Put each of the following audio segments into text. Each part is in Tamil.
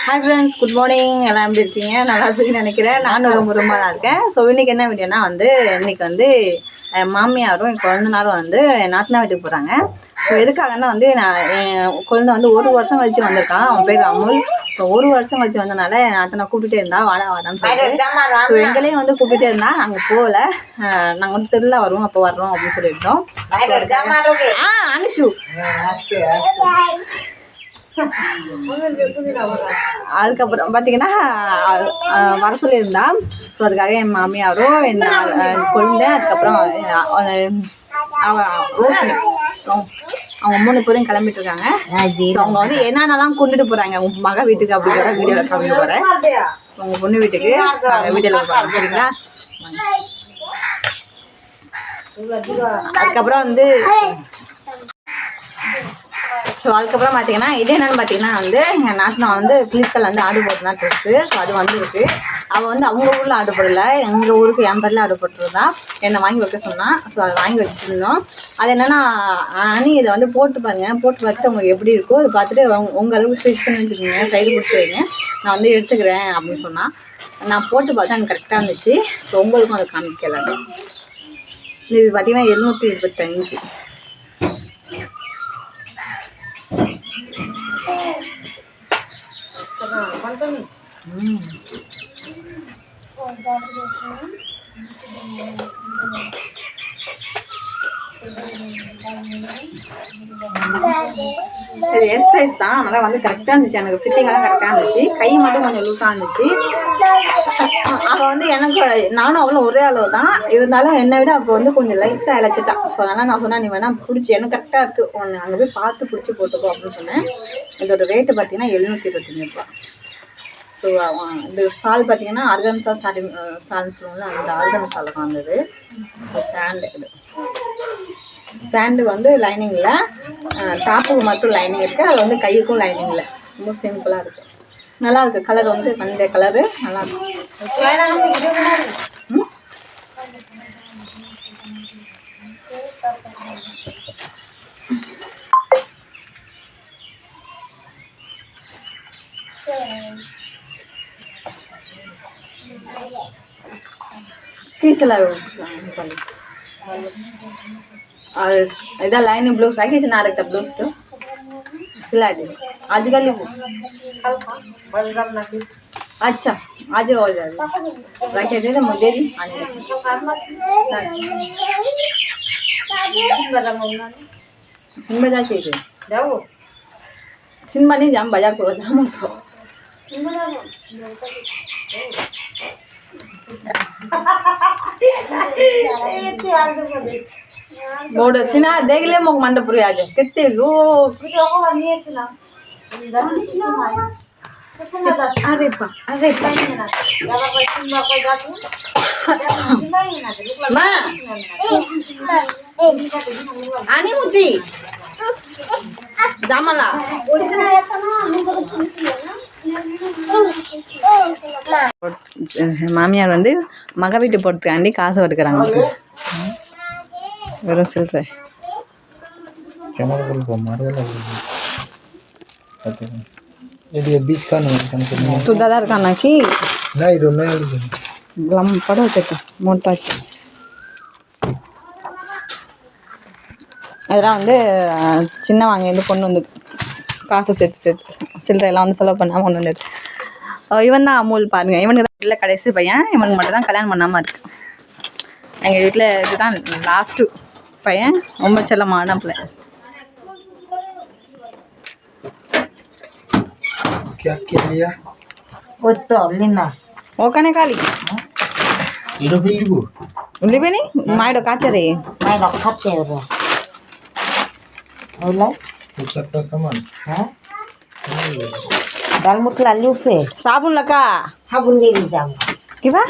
Hi friends, good morning. எல்லாம் எப்படி இருக்கீங்க? நல்லா இருப்பீங்கன்னு நினைக்கிறேன். நானும் ரொம்ப ரொம்ப நல்லா இருக்கேன். ஸோ இன்றைக்கி என்ன வீடியோனா இன்றைக்கி மாமியாரும் என் குழந்தனாரும் என் நாத்தனா வீட்டுக்கு போகிறாங்க. ஸோ எதுக்காகன்னா என் குழந்தை 1 வருஷம் கழிச்சு வந்திருக்கான். அவன் பேர் அமுல். இப்போ 1 வருஷம் கழிச்சு வந்தனால என் நாத்தனா கூப்பிட்டுட்டே இருந்தா, வாடான்னு சொல்லிட்டு. ஸோ எங்களையும் கூப்பிட்டுட்டே இருந்தா. நாங்கள் போகல. நாங்கள் திருவிழா வருவோம், அப்போ வர்றோம் அப்படின்னு சொல்லியிருந்தோம். அனுச்சு அதுக்கப்புறம் பார்த்தீங்கன்னா வர சொல்லியிருந்தா. ஸோ அதுக்காக என் மாமியாரும் என் குழந்தை, அதுக்கப்புறம் ரோஷினி, அவங்க 3 பேரும் கிளம்பிட்டு இருக்காங்க. அவங்க என்னென்னலாம் கொண்டுட்டு போகிறாங்க உங்கள் மக வீட்டுக்கு அப்படிங்கிற வீடியோவில் காமிக்க போகிறேன். உங்கள் பொண்ணு வீட்டுக்கு வீடியோவில் போகிறாங்க, சரிங்களா? அதுக்கப்புறம் ஸோ அதுக்கப்புறம் பார்த்தீங்கன்னா இது என்னென்னு பார்த்தீங்கன்னா என் நாட்டில் ஃப்ளிப்கார்ட்டில் ஆர்டர் போட்டுதான் ட்ரெஸ்ஸு. ஸோ அது வந்துருக்கு. அவள் அவங்க ஊரில் ஆர்டர் போடலை, எங்கள் ஊருக்கு என் பேரில் ஆர்டர் போட்டுருந்தா. என்னை வாங்கி வைக்க சொன்னான். ஸோ அதை வாங்கி வச்சுருந்தோம். அது என்னென்னா, அணி இதை போட்டு பாருங்கள், போட்டு பார்த்துட்டு உங்களுக்கு எப்படி இருக்கோ அதை பார்த்துட்டு உங்கள் அளவுக்கு ஸ்டிச் பண்ணி வச்சுக்கோங்க, சைடு பிடிச்சி வைங்க, நான் எடுத்துக்கிறேன் அப்படின்னு சொன்னான். நான் போட்டு பார்த்தா எனக்கு கரெக்டாக இருந்துச்சு. ஸோ உங்களுக்கும் அதை காமிக்கலாம். இது பார்த்தீங்கன்னா 725. இது எஸ் சைஸ் தான். அதனால் கரெக்டாக இருந்துச்சு. எனக்கு ஃபிட்டிங்கெல்லாம் கரெக்டாக இருந்துச்சு. கை மட்டும் கொஞ்சம் லூஸாக இருந்துச்சு. அவள் எனக்கு நானும் அவ்வளோ ஒரே அளவு தான் இருந்தாலும் என்னை விட அப்போ கொஞ்சம் லைட்டாக இழைச்சிட்டான். ஸோ அதனால் நான் சொன்னேன், நீ வேணால் பிடிச்சி எனக்கு கரெக்டாக இருக்குது, ஒன்று அங்கே போய் பார்த்து பிடிச்சி போட்டுக்கோ அப்படின்னு சொன்னேன். இதோட ரேட்டு பார்த்தீங்கன்னா 725 ரூபா. ஸோ இந்த சால் பார்த்தீங்கன்னா ஆர்கன்சா சால்னு சொல்லுவாங்க, அந்த ஆர்கன்சால் வந்தது. ஸோ பேண்டு லைனிங்கில், டாப்புக்கு மட்டும் லைனிங் இருக்குது. அது கையுக்கும் லைனிங் இல்லை, ரொம்ப சிம்பிளாக இருக்குது. நல்லாயிருக்கு. கலர் அந்த கலரு நல்லாயிருக்கும். கீசெல்லாம் इधर लाइन ब्लाउज राखी ना रखता ब्लाउज तो सिला दे आजकल अच्छा आज हो जाए राखी दे मुझे दी सिनेमा जा चाहिए जाओ सिनेमा नहीं जाम बाजार को जाम तो मोड़ सिना देख ले मोक मंडपुरी आज कितने लोग अरे पा माँ आनी मुझे जामला மாமியார் மக வீட்டு போகிறதுக்காண்டி காசு எடுக்கிறாங்க. வெறும் சில்லறை तुदा खाना की पड़ा मोटाச்சு. அதெல்லாம் சின்னவங்க பொண்ணு காசு சேர்த்து சில்லறையெல்லாம் செலவு பண்ணாமல் ஒன்று வந்தது. இவன் தான் அமுல். பாருங்கள், இவனுக்கு தான் இல்லை கடைசி பையன். இவனுக்கு மட்டும் தான் கல்யாணம் பண்ணாமல் இருக்கு. எங்கள் வீட்டில் இதுதான் லாஸ்ட்டு பையன், ரொம்ப செல்லமான பிள்ளை. ওখানে খালি উলিবে নি মায়ের কাছে রে ডাল মুঠলা লুপে সাবুন লাকা সাবুন দিয়ে দিতাম কিবা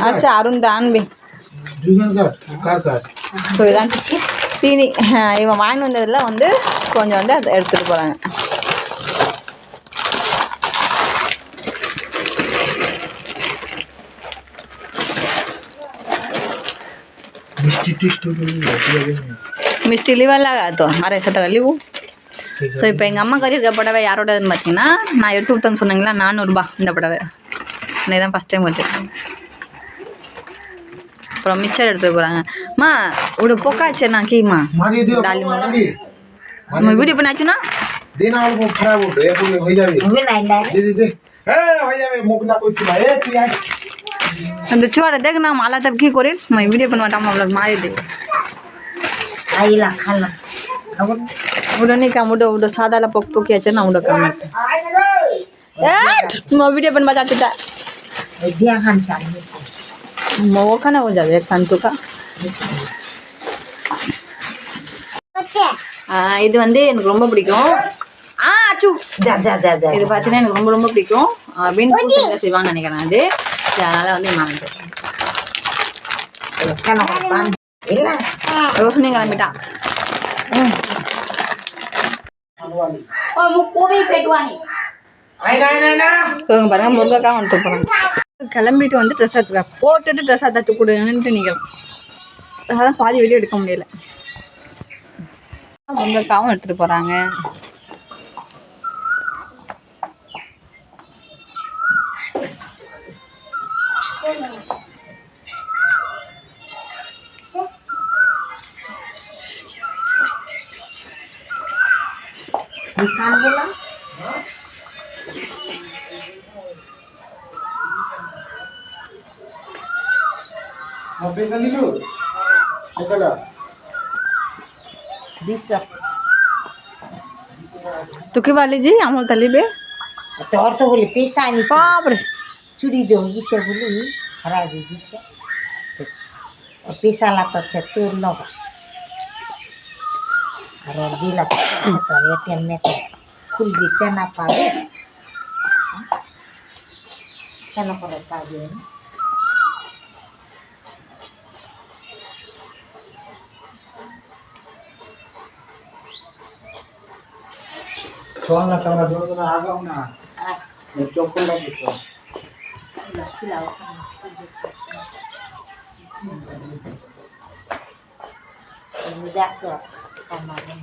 আচ্ছা அருண் தான் அன்பே ஸோ இதான் தீனி. இவன் வாங்கி வந்ததில் கொஞ்சம் அதை எடுத்துகிட்டு போகிறாங்க. मिष्टी लिवायला लागतो 250 টাকা লিবু ஸோ இப்போ எங்கள் அம்மா கறி இருக்க புடவை யாரோடதுன்னு பார்த்தீங்கன்னா நான் எடுத்து விட்டேன்னு சொன்னீங்களா 400 இந்த புடவை இன்னைக்கு தான் ஃபஸ்ட் டைம் வச்சுருக்கேன். அப்புறம் மிச்சர் எடுத்து போகிறாங்க மா ஒரு பொக்காச்சு நான் கீமா डाली मैं वीडियो बनाची ना देना और खराब हो गया तो हो जावे दे दे ए हो जावे मुकना कुछ ना ए तू यार அந்த छोरा देख ना माला तब की करे मैं वीडियो बनवाता हूं व्लॉग मार दे आईला खाला अब उडो नहीं काम उडो सादाला पप्पू के ना उडो काम ए मैं वीडियो बनवा चाहती था dia kan cari mau खाना हो जावे खान तो का இது வந்து எனக்கு ரொம்ப பிடிக்கும் அச்சு जा जा जा जा இது பார்த்தீங்கன்னா எனக்கு ரொம்ப ரொம்ப பிடிக்கும் பீன் பூசணிக்காய் செய்வான்னு நினைக்கிறேன் அது அதனால வந்து நான் kan pan illa யோசனை கிளம்பிட்டான் ஓ முக்கோவி பெட்வானி आई ना ना ना இவங்க பாருங்க முருங்கைக்காய் வந்துட்டு போகிறாங்க கிளம்பிட்டு வந்து ட்ரெஸ் எடுத்துக்க போட்டுட்டு ட்ரெஸ் தச்சு கொடுங்கன்ட்டு நிற்கிறோம் அதான் பாதி வெளியே எடுக்க முடியல முருங்கைக்காவும் எடுத்துகிட்டு போகிறாங்க bukan bola अब पैसा ले लो निकला bisa तुकी वाली जी अमोल तली बे तो और तो बोले पैसा नहीं बाप रे चुरी दो इसे बोली हरा दे दिसे और पैसा ला तो चतुर लो और दिला तो एटीएम में तो खुल भी तेना पावे तेना पर पावे छोड़ ना तमरा दो ना आ जाओ ना मैं चौकन लग तो मुझे सो कमाने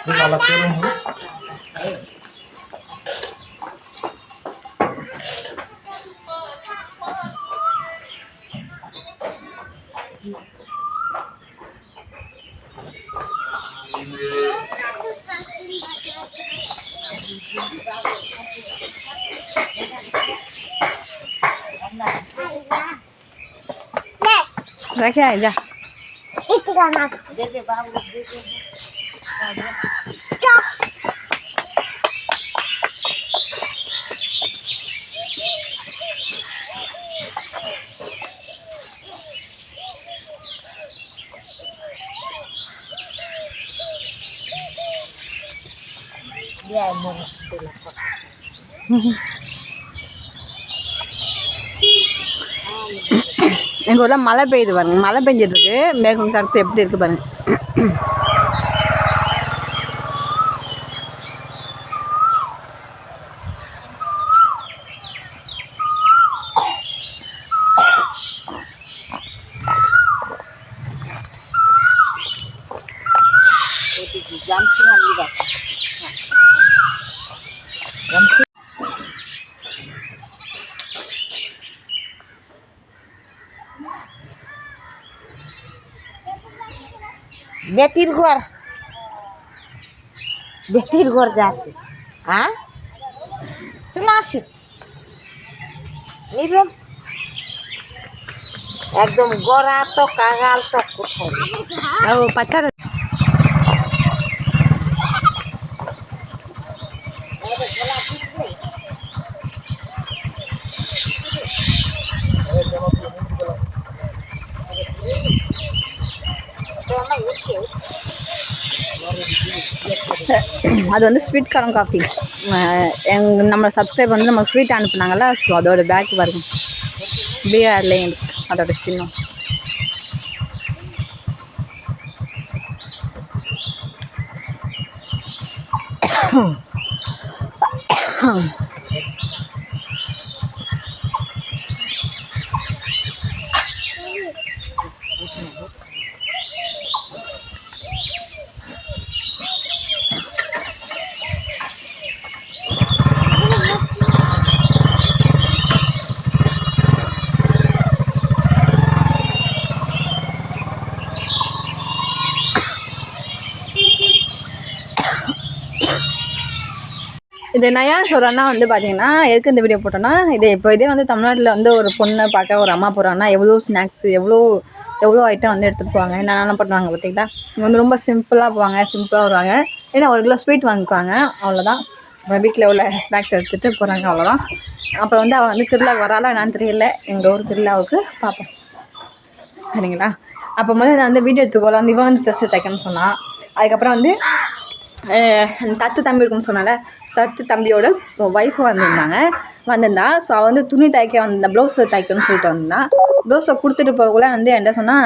निकाला तेरे हूं रखे आए जा दे दे बाबू दे दे dia mau எங்கள் ஊரில் மழை பெய்யுது பாருங்க மழை பெஞ்சிட்டு இருக்கு மேகம் கருத்து எப்படி இருக்கு பாருங்க jam singan juga jam बेटीर घर जाते हाँ चलो आसि निरम एकदम गड़ा तो कागाल तो कोথাও ও পাচার அது வந்து ஸ்வீட் காரம் காஃபி நம்ம சப்ஸ்கிரைப் வந்து நம்ம ஸ்வீட் அனுப்புனாங்கல்ல ஸோ அதோட பேக் பாருங்க பிஆர்லேயும் இருக்கு அதோட சின்னம் இது நான் ஏன் சொல்கிறேன்னா வந்து பார்த்தீங்கன்னா எதுக்கு இந்த வீடியோ போட்டோன்னா இதே வந்து தமிழ்நாட்டில் வந்து ஒரு பொண்ணை பார்க்க ஒரு அம்மா போகிறாங்கன்னா எவ்வளோ ஸ்நாக்ஸ் எவ்வளோ ஐட்டம் வந்து எடுத்துகிட்டு போவாங்க என்னென்ன பண்ணுவாங்க பார்த்தீங்களா. இங்கே வந்து ரொம்ப சிம்பிளாக போவாங்க, சிம்பிளாக வருவாங்க. ஏன்னா 1 கிலோ ஸ்வீட் வாங்கிக்குவாங்க, அவ்வளோதான். அப்புறம் வீட்டில் உள்ள ஸ்நாக்ஸ் எடுத்துகிட்டு போகிறாங்க, அவ்வளோதான். அப்புறம் வந்து அவள் வந்து திருவிழாவுக்கு வராளா என்னான்னு தெரியல, எங்கள் ஊர் திருவிழாவுக்கு பார்ப்போம் சரிங்களா. அப்போ முதல்ல நான் வந்து வீடியோ எடுத்துக்கோல வந்து இவன் வந்து ட்ரெஸ்ஸு தைக்கணும்னு சொன்னான். அதுக்கப்புறம் வந்து தத்து தம்பி இருக்குன்னு சொன்னால தத்து தம்பியோட ஒய்ஃபு வந்திருந்தா. ஸோ அவள் வந்து துணி தைக்க வந்த ப்ளவுஸை தைக்கணும்னு சொல்லிட்டு வந்திருந்தான். ப்ளவுஸை கொடுத்துட்டு போகக்குள்ள வந்து என்கிட்ட சொன்னால்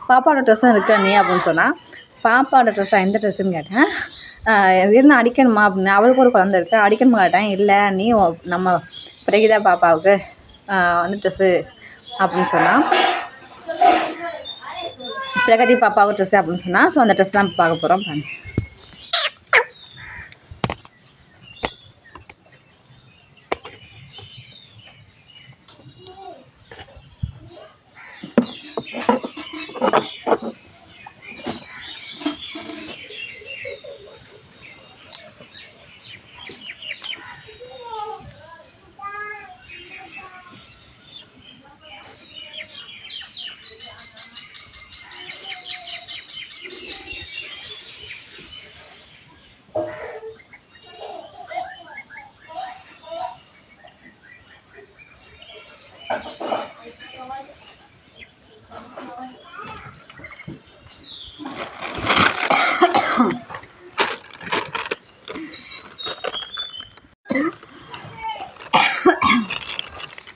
பாப்பாவோட ட்ரெஸ்ஸும் இருக்கா நீ அப்படின்னு சொன்னால். பாப்பாவோட ட்ரெஸ்ஸாக எந்த ட்ரெஸ்ஸுன்னு கேட்டேன். இருந்தால் அடிக்கணுமா அப்படின்னு. அவளுக்கு ஒரு குழந்தை இருக்குது, அடிக்கணுமா கேட்டேன். இல்லை நீ நம்ம பிரகிதா பாப்பாவுக்கு வந்து ட்ரெஸ்ஸு அப்படின்னு சொன்னால். பிரகதி பாப்பாவுக்கு ட்ரெஸ்ஸு அப்படின்னு சொன்னால். ஸோ அந்த ட்ரெஸ் தான் பார்க்க போகிறோம்.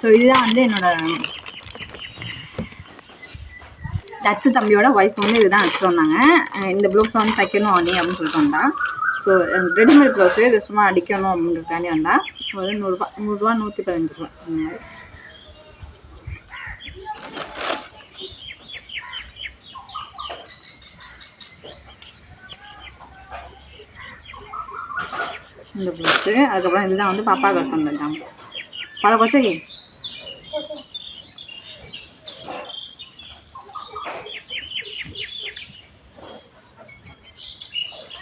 ஸோ இதுதான் வந்து என்னோடய தத்து தம்பியோட ஒய்ஃப் வந்து இதுதான் எடுத்துகிட்டு வந்தாங்க. இந்த ப்ளவுஸை வந்து தைக்கணும் நீ அப்படின்னு சொல்லிட்டு வந்தான். ஸோ ரெடிமேட் ப்ளவுஸு இது சும்மா அடிக்கணும் அப்படின்றதுக்காண்டி வந்தால். ஒரு 100 ரூபா 115 ரூபா அந்த மாதிரி. இந்த ப்ளவுஸு அதுக்கப்புறம் இதுதான் வந்து பாப்பாவுக்கு எடுத்து வந்துருந்தாங்க. பல கொச்சை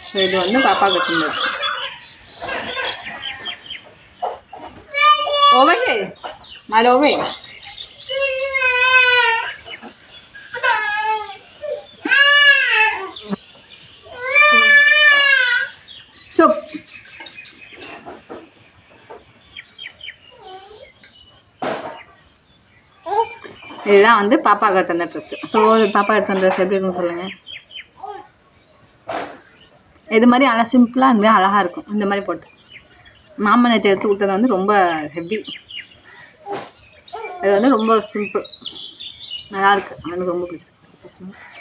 ஸோ இது வந்து பாப்பாவுக்கு எடுத்து வந்தது. ஓவே மேலே ஓவே சூப். இதுதான் வந்து பாப்பாவுக்கு எடுத்து வந்த ட்ரெஸ்ஸு. ஸோ பாப்பா எடுத்து வந்த ட்ரெஸ் எப்படி இருக்குன்னு சொல்லுங்கள். இது மாதிரி நல்லா சிம்பிளாக இருந்து அழகாக இருக்கும். இந்த மாதிரி போட்டு மாமன் நேற்று எடுத்து விட்டது வந்து ரொம்ப ஹெவி. இது வந்து ரொம்ப சிம்பிள் நல்லாயிருக்கு, எனக்கு ரொம்ப பிடிச்சிருக்கு.